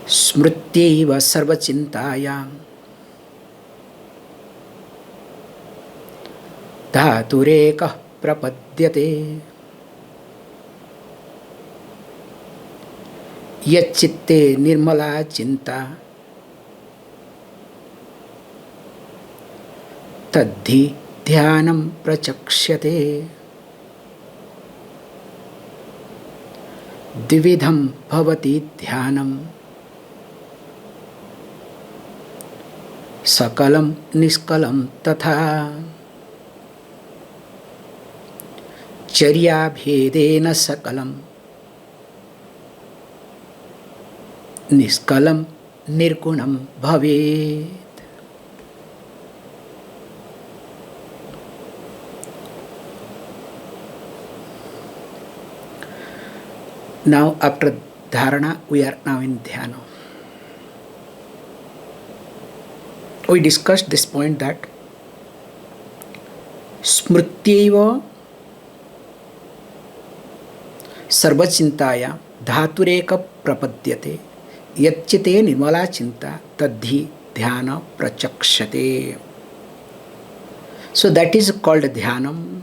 Smrityaiva sarvachintayam dhatureka prapadyate yachitte nirmala chinta tadhi dhyanam prachaksyate dividham bhavati dhyanam sakalam niskalam tatha charya bhedena sakalam niskalam nirgunam bhavet. Now after dharana, we are now in dhyana. We discussed this point that smrityaiva sarvachintaya dhatureka prapadyate yachite nirmala chinta tadhi dhyana prachakshate. So that is called dhyanam.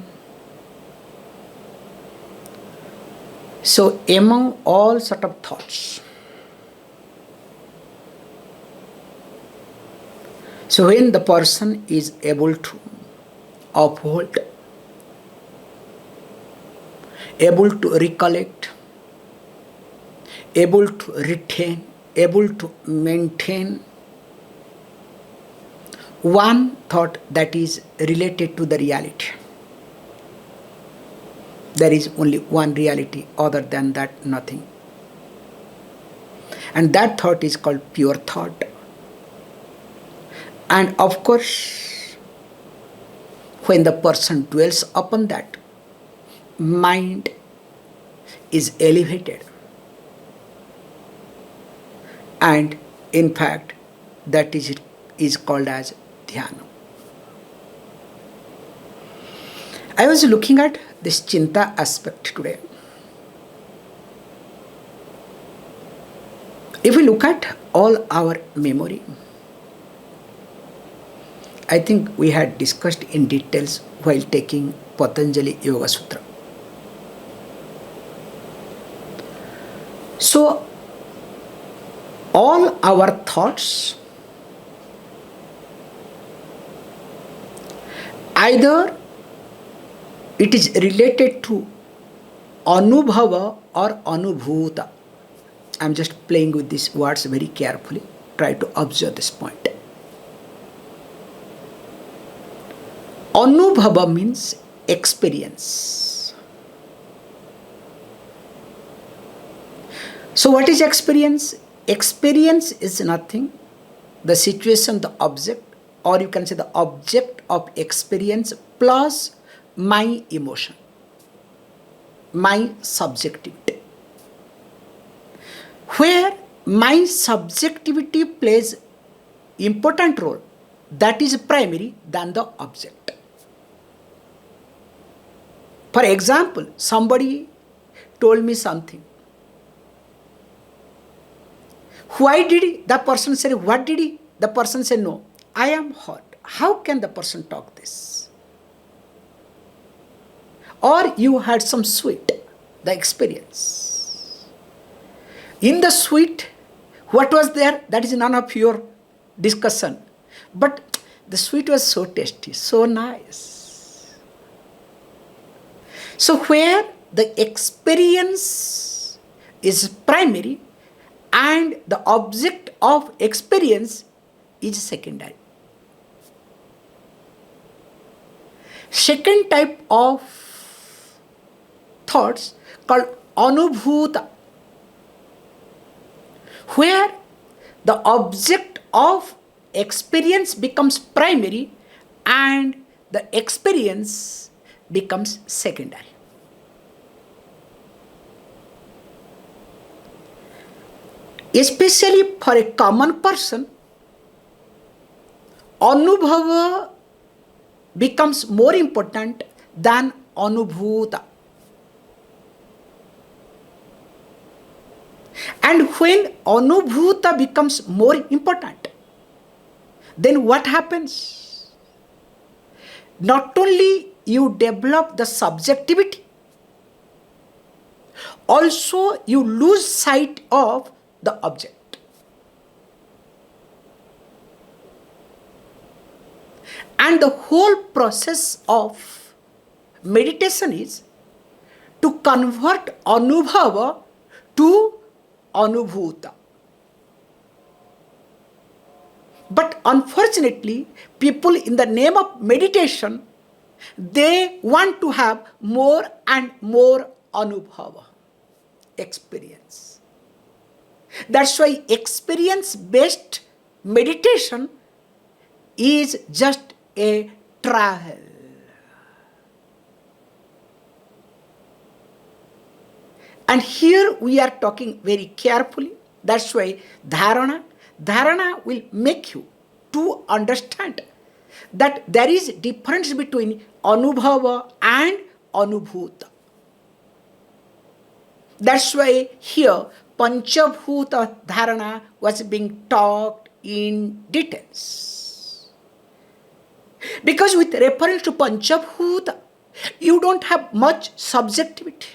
So among all sort of thoughts, so when the person is able to uphold, able to recollect, able to retain, able to maintain one thought that is related to the reality. There is only one reality, other than that nothing. And that thought is called pure thought. And of course, when the person dwells upon that, mind is elevated. And in fact, that is called as dhyana. I was looking at this chinta aspect today. If we look at all our memory, I think we had discussed in details while taking Patanjali Yoga Sutra. So, all our thoughts either it is related to anubhava or anubhuta. I am just playing with these words very carefully. Try to observe this point. Anubhava means experience. So what is experience? Experience is nothing. The situation, the object, or you can say the object of experience plus my emotion, my subjectivity. Where my subjectivity plays important role, that is primary than the object. For example, somebody told me something. Why did he? The person said, what did he? The person said, no, I am hurt. How can the person talk this? Or you had some sweet, the experience. In the sweet, what was there? That is none of your discussion. But the sweet was so tasty, so nice. So where the experience is primary and the object of experience is secondary. Second type of thoughts called anubhuta, where the object of experience becomes primary and the experience becomes secondary. Especially for a common person, anubhava becomes more important than anubhuta. And when anubhuta becomes more important, then what happens? Not only you develop the subjectivity, also you lose sight of the object. And the whole process of meditation is to convert anubhava to anubhuta. But unfortunately, people in the name of meditation, they want to have more and more anubhava, experience. That's why experience-based meditation is just a trial. And here we are talking very carefully. That's why dharana will make you to understand that there is difference between anubhava and anubhuta. That's why here panchabhuta dharana was being taught in details. Because with reference to panchabhuta, you don't have much subjectivity.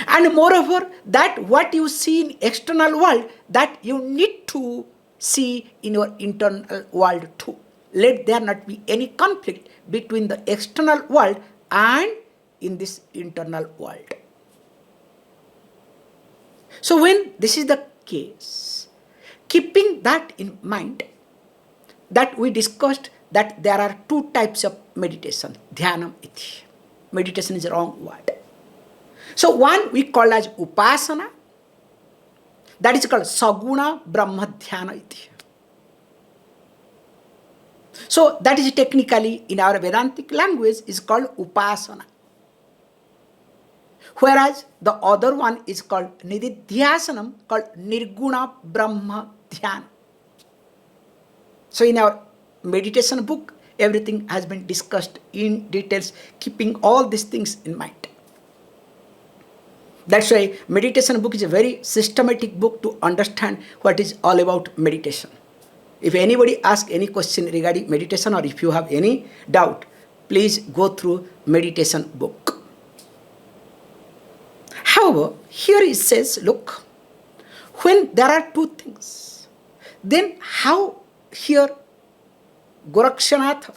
And moreover, that what you see in external world, that you need to see in your internal world too. Let there not be any conflict between the external world and in this internal world. So when this is the case, keeping that in mind, that we discussed that there are two types of meditation, dhyanam iti. Meditation is a wrong word. So one we call as upasana, that is called saguna brahma dhyana iti. So that is technically in our Vedantic language is called upasana. Whereas the other one is called nididhyasanam, called nirguna brahma dhyana. So in our meditation book, everything has been discussed in details, keeping all these things in mind. That's why meditation book is a very systematic book to understand what is all about meditation. If anybody asks any question regarding meditation or if you have any doubt, please go through meditation book. However, here it says, look, when there are two things, then how here Gorakshanath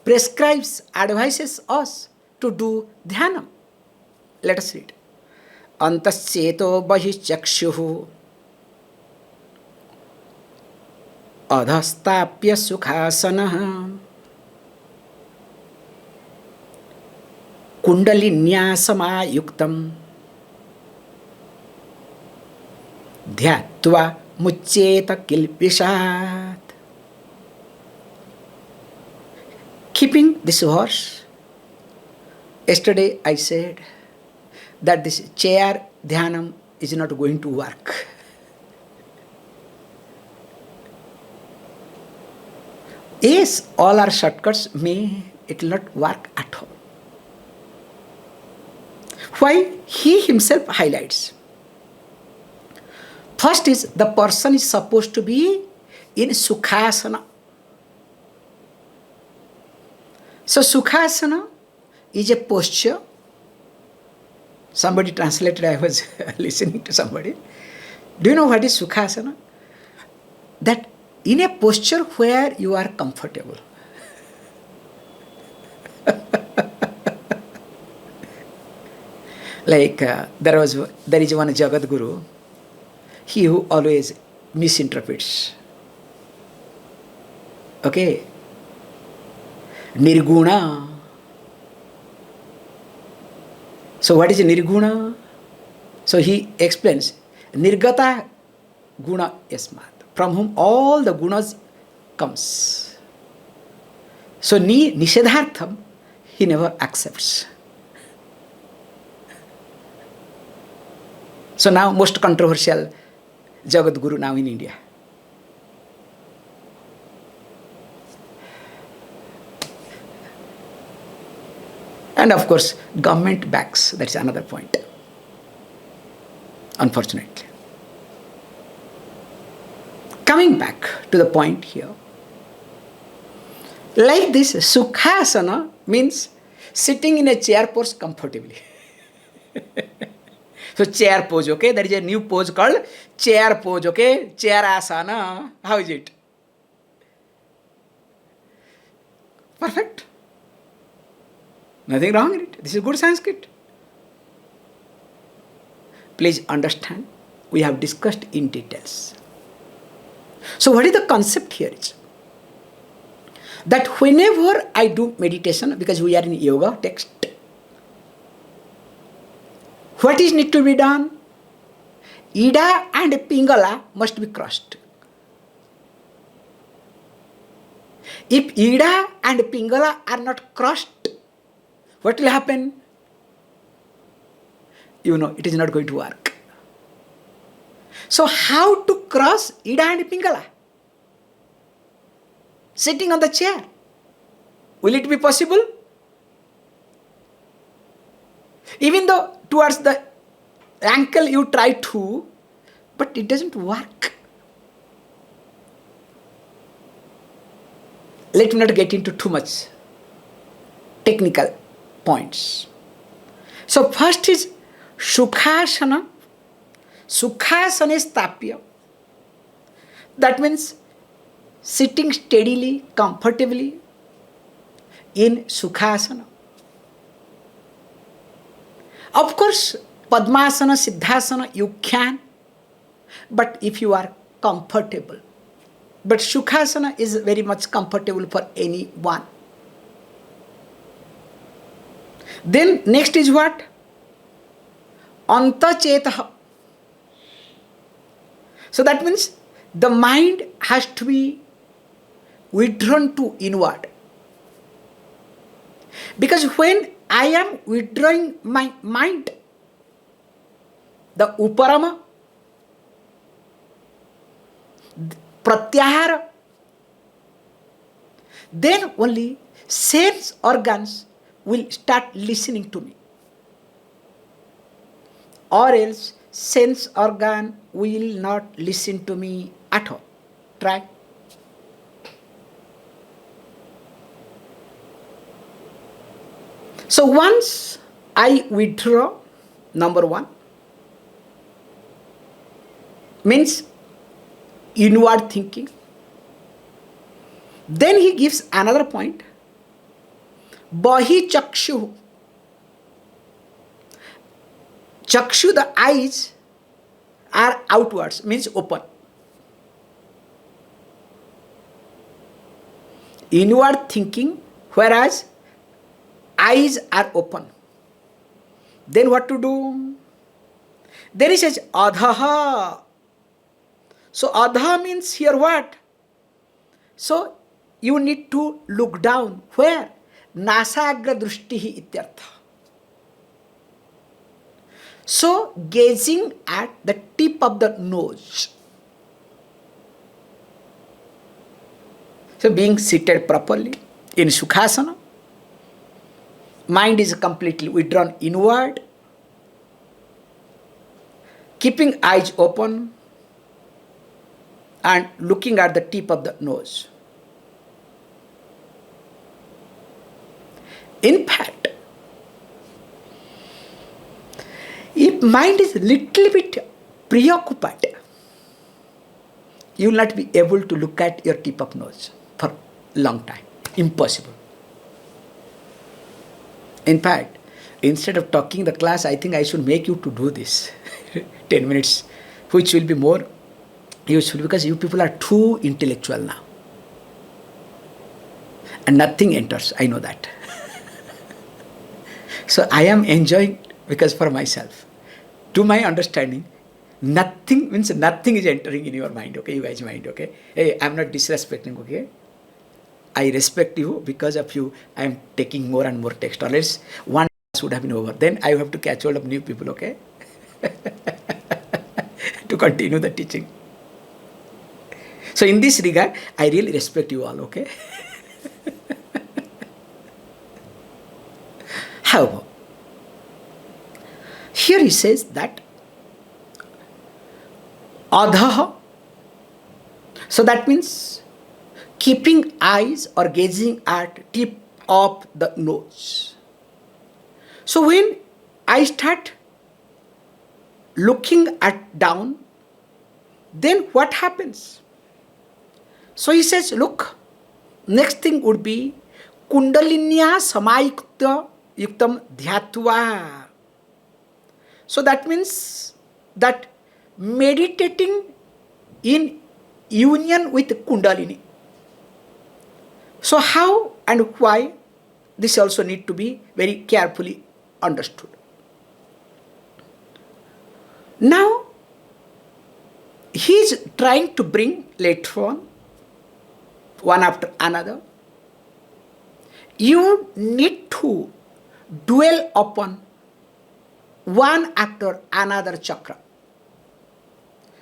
prescribes, advises us to do dhyanam. Let us read. Antasyeto bahichakshuhu adhastapya sukhasana kundalinyasama dhyatva muccheta kilpishat. Keeping this verse, yesterday I said that this chair dhyanam is not going to work. Yes, all our shortcuts may, it will not work at all. Why? He himself highlights. First is the person is supposed to be in sukhasana. So sukhasana is a posture. Somebody translated, I was listening to somebody. Do you know what is sukhasana? That in a posture where you are comfortable. Like there is one Jagat Guru, he who always misinterprets. Okay. Nirguna. So what is nirguna? So he explains, nirgata guna yasmat, from whom all the gunas comes. So nishedhartham, he never accepts. So now most controversial Jagat Guru now in India. And of course, government backs, that's another point. unfortunately. Coming back to the point here. Like this, Sukhasana means sitting in a chair pose comfortably. So chair pose, okay? There is a new pose called chair pose, okay? Chair asana. How is it? Perfect. Nothing wrong in it. This is good Sanskrit. Please understand, we have discussed in details. So what is the concept here is that whenever I do meditation, because we are in yoga text, what is need to be done? Ida and Pingala must be crossed. If Ida and Pingala are not crossed, what will happen? You know, it is not going to work. So how to cross Ida and Pingala? Sitting on the chair. Will it be possible? Even though towards the ankle you try to, but it doesn't work. Let me not get into too much technical points. So first is Sukhasana. Sukhasana is tapya. That means sitting steadily, comfortably in Sukhasana. Of course, Padmasana, Siddhasana, you can, but if you are comfortable. But Sukhasana is very much comfortable for anyone. Then next is what? Antachetaha. So that means the mind has to be withdrawn to inward. Because when I am withdrawing my mind, the uparama, pratyahara, then only sense organs will start listening to me. Or else sense organ will not listen to me at all. Try. So once I withdraw, number one, means inward thinking. Then he gives another point. Bahi chakshu. Chakshu, the eyes are outwards, means open. Inward thinking, whereas eyes are open. Then what to do? Then he says adhaha. So adha means here what? So you need to look down. Where? Nasagra drushtihi ityartha. So gazing at the tip of the nose. So being seated properly in Sukhasana, mind is completely withdrawn inward, keeping eyes open and looking at the tip of the nose. In fact, if mind is little bit preoccupied, you will not be able to look at your tip of nose for a long time. Impossible. In fact, instead of talking the class, I think I should make you to do this 10 minutes, which will be more useful because you people are too intellectual now. And nothing enters, I know that. So I am enjoying because for myself. To my understanding, nothing means nothing is entering in your mind, okay, you guys' mind, okay? Hey, I'm not disrespecting, okay? I respect you because of you. I am taking more and more text. Or else one class would have been over. Then I have to catch hold of new people, okay? To continue the teaching. So in this regard, I really respect you all, okay? However, here he says that Adha. So that means keeping eyes or gazing at tip of the nose. So when I start looking at down, then what happens? So he says, look, next thing would be Kundalinya Samayukta Yuktam Dhyatva. So that means that meditating in union with Kundalini. So how and why? This also need to be very carefully understood. Now, he is trying to bring later on, one after another. You need to dwell upon one after another chakra,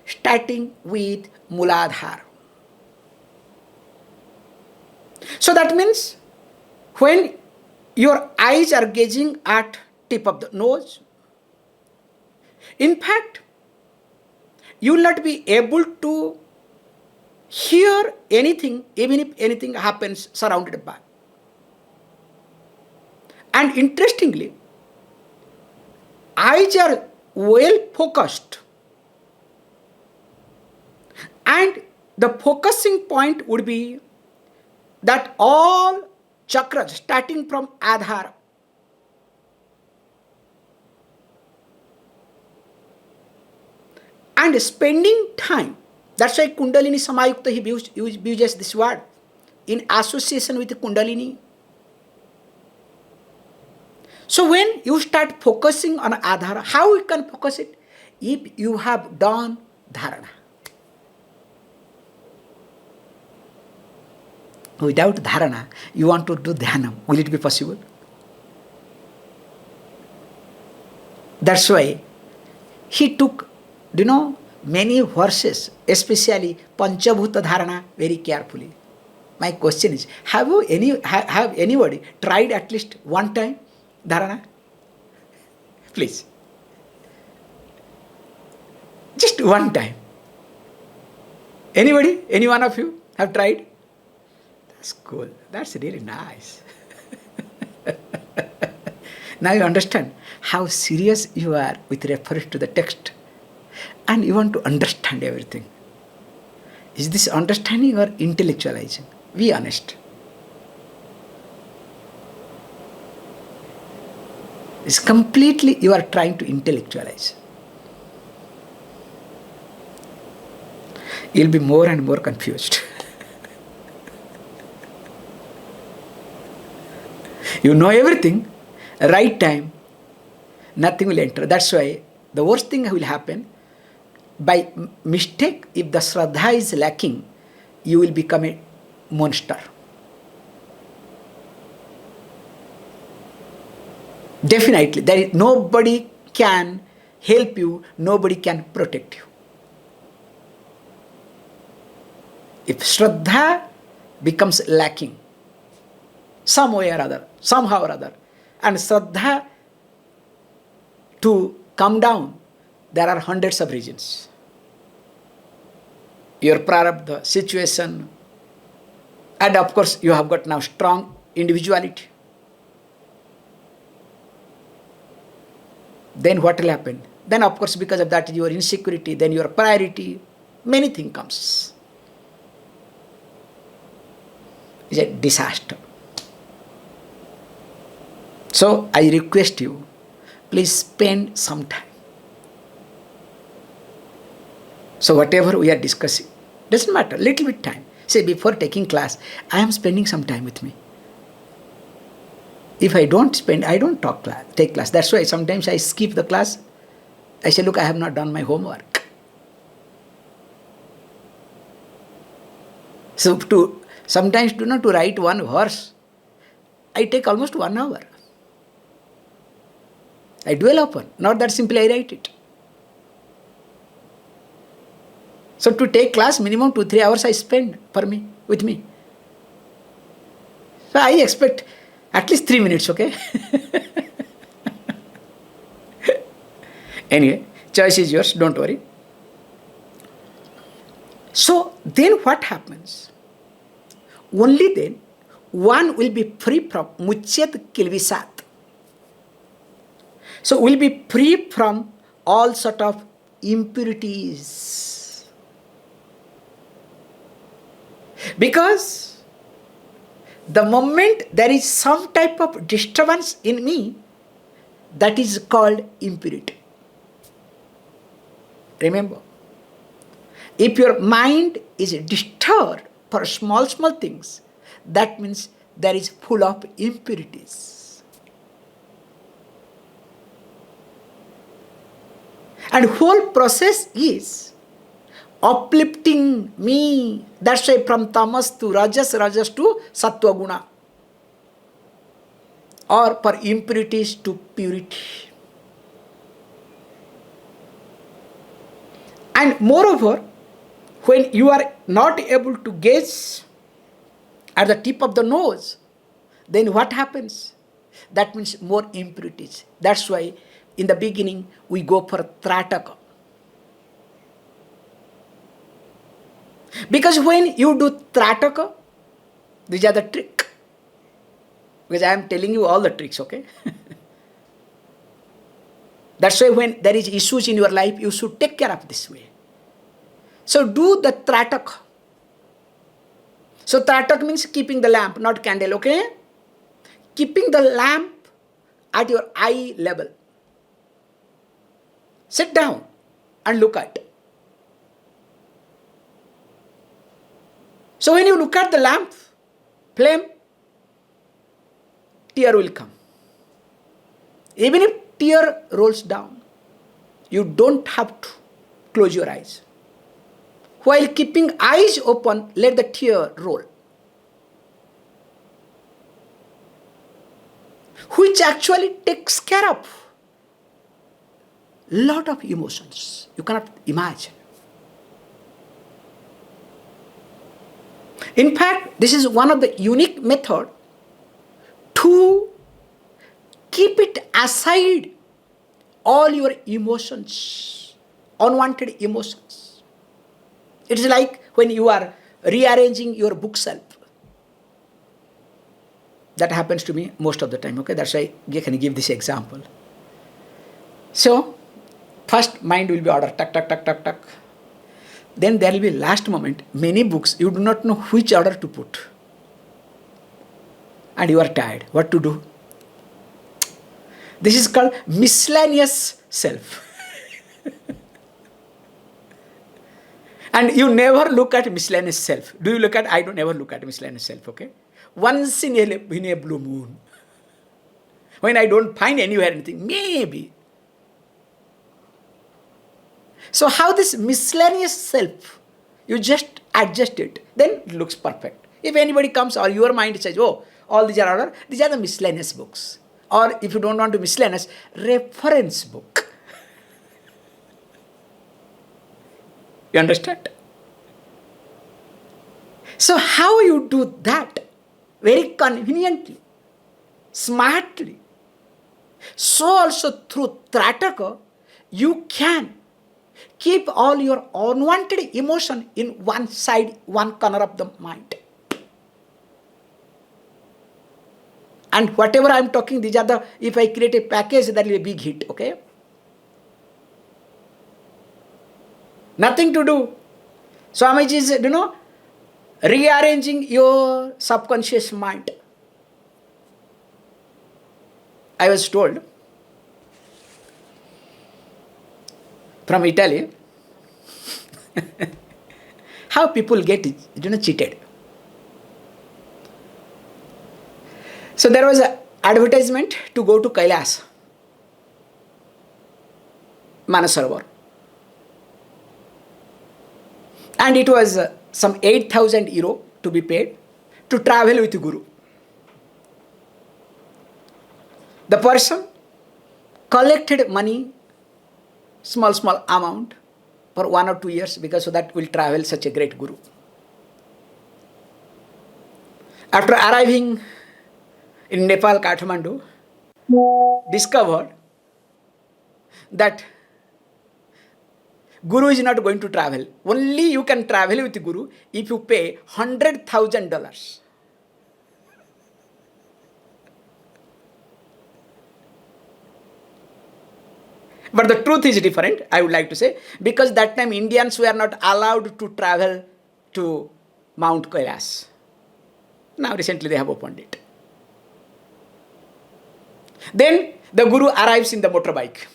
starting with Muladhara. So that means when your eyes are gazing at tip of the nose, in fact, you will not be able to hear anything, even if anything happens surrounded by. And interestingly, eyes are well focused, and the focusing point would be that all chakras starting from Adhara and spending time. That's why Kundalini Samayukta, he uses this word in association with Kundalini. So when you start focusing on Adhara, how you can focus it? If you have done dharana. Without dharana, you want to do dhyanam. Will it be possible? That's why he took, many verses, especially Panchabhuta Dharana, very carefully. My question is, have anybody tried at least one time dharana? Please. Just one time. Anybody? Any one of you have tried? That's cool. That's really nice. Now you understand how serious you are with reference to the text. And you want to understand everything. Is this understanding or intellectualizing? Be honest. It's completely you are trying to intellectualize. You'll be more and more confused. You know everything, right time, nothing will enter. That's why the worst thing will happen, by mistake, if the Shraddha is lacking, you will become a monster. Definitely, nobody can help you, nobody can protect you. If Shraddha becomes lacking, some way or other, somehow or other, and Shraddha to come down, there are hundreds of reasons. Your prarabdha, situation, and of course you have got now strong individuality. Then what will happen? Then of course because of that your insecurity, then your priority, many things comes. It's a disaster. So I request you, please spend some time. So whatever we are discussing, doesn't matter, little bit time. Say before taking class, I am spending some time with me. If I don't spend, I don't take class. That's why sometimes I skip the class. I say, look, I have not done my homework. So sometimes to write one verse, I take almost 1 hour. I dwell upon, not that simply I write it. So to take class, minimum 2-3 hours I spend with me. So I expect at least 3 minutes, okay? Anyway, choice is yours, don't worry. So then what happens? Only then one will be free from muchyat kilvisat. So will be free from all sort of impurities. Because the moment there is some type of disturbance in me, that is called impurity. Remember, if your mind is disturbed for small things, that means there is full of impurities. And whole process is uplifting me. That's why from tamas to rajas, rajas to sattva guna. Or for impurities to purity. And moreover, when you are not able to gaze at the tip of the nose, then what happens? That means more impurities. That's why in the beginning we go for trataka. Because when you do trataka, these are the trick. Because I am telling you all the tricks, okay? That's why when there is issues in your life, you should take care of this way. So do the trataka. So trataka means keeping the lamp, not candle, okay? Keeping the lamp at your eye level. Sit down and look at. So when you look at the lamp, flame, tear will come. Even if tear rolls down, you don't have to close your eyes. While keeping eyes open, let the tear roll. Which actually takes care of lot of emotions. You cannot imagine. In fact, this is one of the unique method to keep it aside all your emotions, unwanted emotions. It is like when you are rearranging your bookshelf. That happens to me most of the time, okay? That's why I can give this example. So, first mind will be order, tuck, tuck, tuck, tuck, tuck. Then there will be last moment, many books, you do not know which order to put. And you are tired. What to do? This is called miscellaneous self. And you never look at miscellaneous self. Do you look at? I don't ever look at miscellaneous self, okay? Once in a blue moon. When I don't find anywhere anything, maybe. So how this miscellaneous self, you just adjust it, then it looks perfect. If anybody comes or your mind says, oh, all these are order, these are the miscellaneous books. Or if you don't want to miscellaneous, reference book. You understand? So how you do that? Very conveniently, smartly. So also through Trataka, you can keep all your unwanted emotion in one side, one corner of the mind. And whatever I am talking, these are the, if I create a package, that will be a big hit, okay? Nothing to do. Swamiji is, rearranging your subconscious mind. I was told from Italy how people get cheated. So there was an advertisement to go to Kailas, Manasarovar. And it was some 8,000 euro to be paid to travel with the Guru. The person collected money, small amount, for 1 or 2 years, because so that will travel such a great Guru. After arriving in Nepal, Kathmandu, discovered that Guru is not going to travel. Only you can travel with Guru if you pay $100,000. But the truth is different, I would like to say, because that time Indians were not allowed to travel to Mount Kailash. Now recently they have opened it. Then the Guru arrives in the motorbike.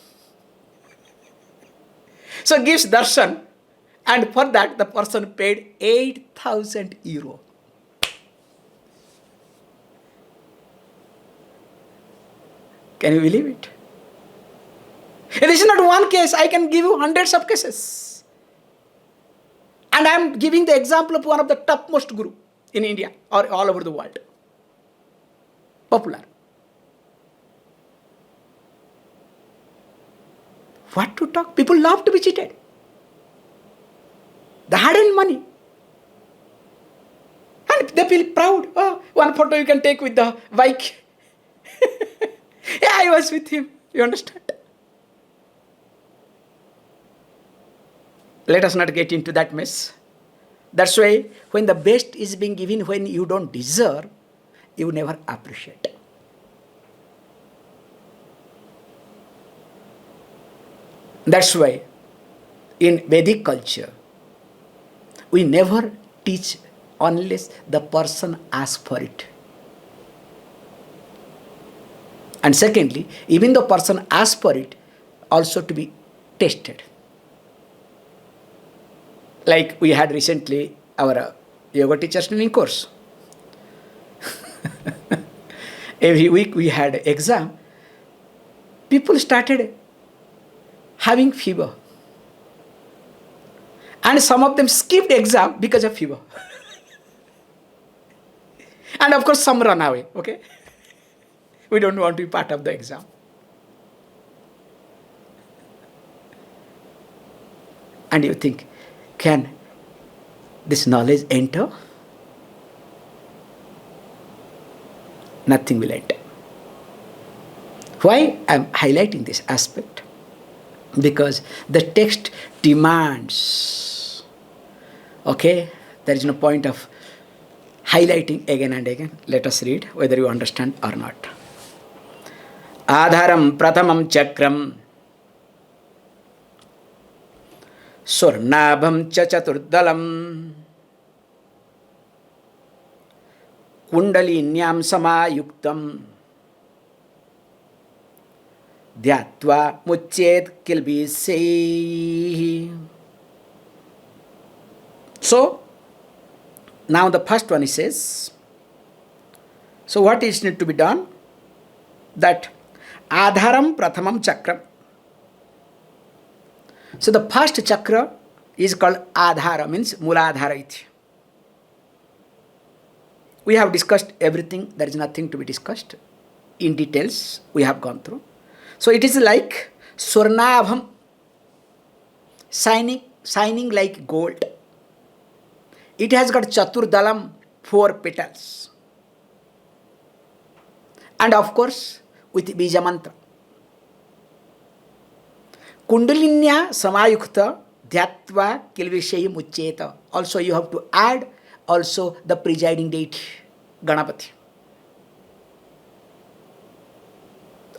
So gives darshan, and for that the person paid 8,000 euro. Can you believe it? This is not one case. I can give you hundreds of cases. And I am giving the example of one of the topmost guru in India or all over the world. Popular. What to talk? People love to be cheated. They had in money. And they feel proud. Oh, one photo you can take with the bike. Yeah, I was with him. You understand? Let us not get into that mess. That's why when the best is being given when you don't deserve, you never appreciate. That's why in Vedic culture, we never teach unless the person asks for it. And secondly, even the person asks for it, also to be tested. Like we had recently our yoga teachers training course. Every week we had exam. People started having fever. And some of them skipped exam because of fever. And of course some run away, okay? We don't want to be part of the exam. And you think, can this knowledge enter? Nothing will enter. Why I am highlighting this aspect? Because the text demands. Okay? There is no point of highlighting again and again. Let us read whether you understand or not. Adharam pratamam chakram Swarnabham cha chaturdalam Kundalinyam samayuktam Dhyatva muchet kilbisei. So, now the first one he says, so what is need to be done? That Adharam Prathamam Chakram. So the first chakra is called Adhara, means Muladhara iti. We have discussed everything, there is nothing to be discussed. In details, we have gone through. So it is like Swarnabham, shining like gold. It has got Chaturdalam, 4 petals. And of course, with Bija Mantra. Kundalinya Samayukta Dhyatva Kilvishayi Mucheta. Also you have to add also the presiding deity, Ganapati.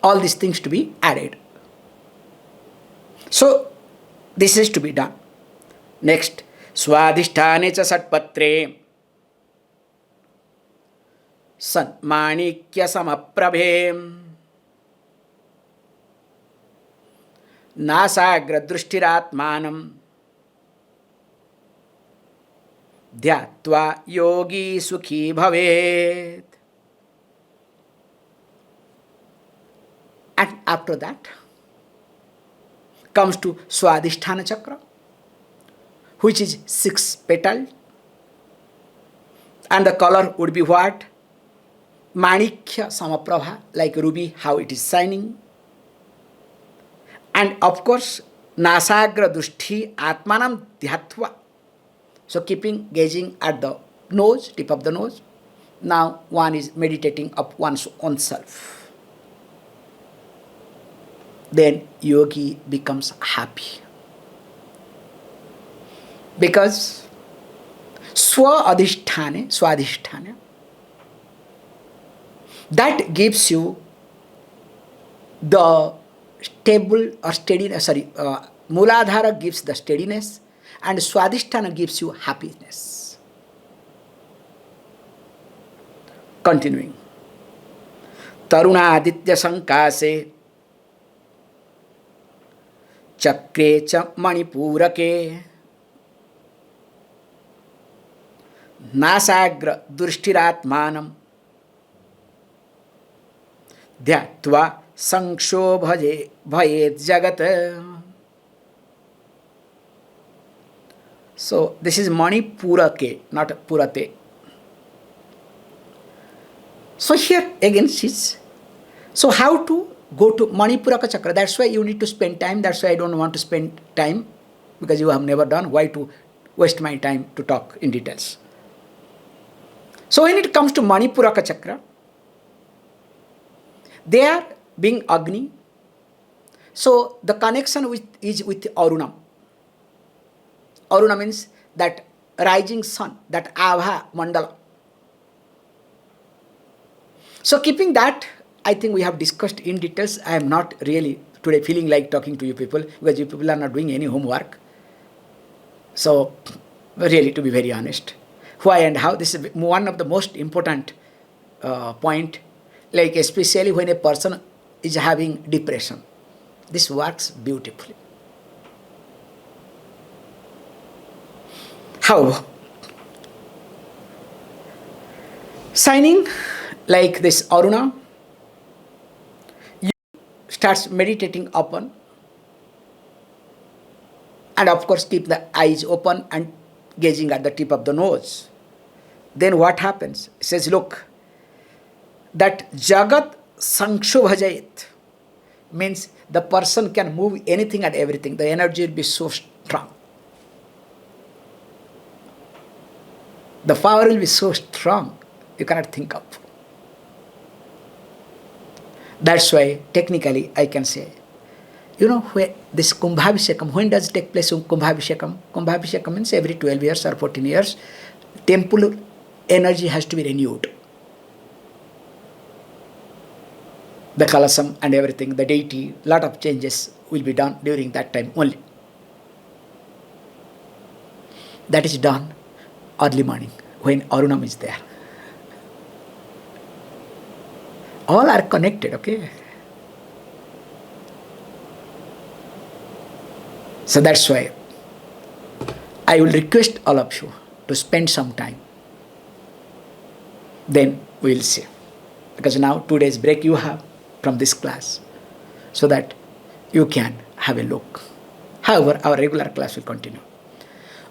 All these things to be added. So this is to be done. Next, Swadhisthane cha satpatre Sanmanikya samaprabhe Nasagra drushtiratmanam Dhyatva yogi sukhi bhavet. And after that comes to Swadhisthana chakra, which is 6 petal, and the color would be what? Manikya samaprabha, like ruby, how it is shining. And of course, Nasagra dushti atmanam dhyatva. So keeping gazing at the nose, tip of the nose. Now one is meditating up one's own self. Then yogi becomes happy. Because swadhisthane, that gives you the stable or steadiness, Mooladhara gives the steadiness and Swadhisthana gives you happiness. Continuing. Taruna aditya sankase chakre cha manipurake nasagra dushtiratmanam dhyatva sankshobhaje bhayet jagat. So this is manipurake, not purate. So here again she's, so how to go to Manipuraka chakra? That's why you need to spend time. That's why I don't want to spend time, because you have never done. Why to waste my time to talk in details? So when it comes to Manipuraka chakra, they are being Agni. So the connection is with Arunam. Aruna means that rising sun, that Abha Mandala. So keeping that, I think we have discussed in details. I am not really today feeling like talking to you people, because you people are not doing any homework. So really, to be very honest, why and how, this is one of the most important point, like especially when a person is having depression. This works beautifully. How? Signing like this Aruna, you starts meditating upon, and of course keep the eyes open and gazing at the tip of the nose. Then what happens? It says, look, that Jagat Sankshubhajayit means the person can move anything and everything. The energy will be so strong. The power will be so strong, you cannot think of. That's why, technically, I can say, where this Kumbhabhishekam, when does it take place in Kumbhabhishekam? Kumbhabhishekam means every 12 years or 14 years, temple energy has to be renewed. The Kalasam and everything, the deity, lot of changes will be done during that time only. That is done early morning, when Arunam is there. All are connected, okay? So that's why I will request all of you to spend some time. Then we will see. Because now 2 days break you have from this class, so that you can have a look. However, our regular class will continue.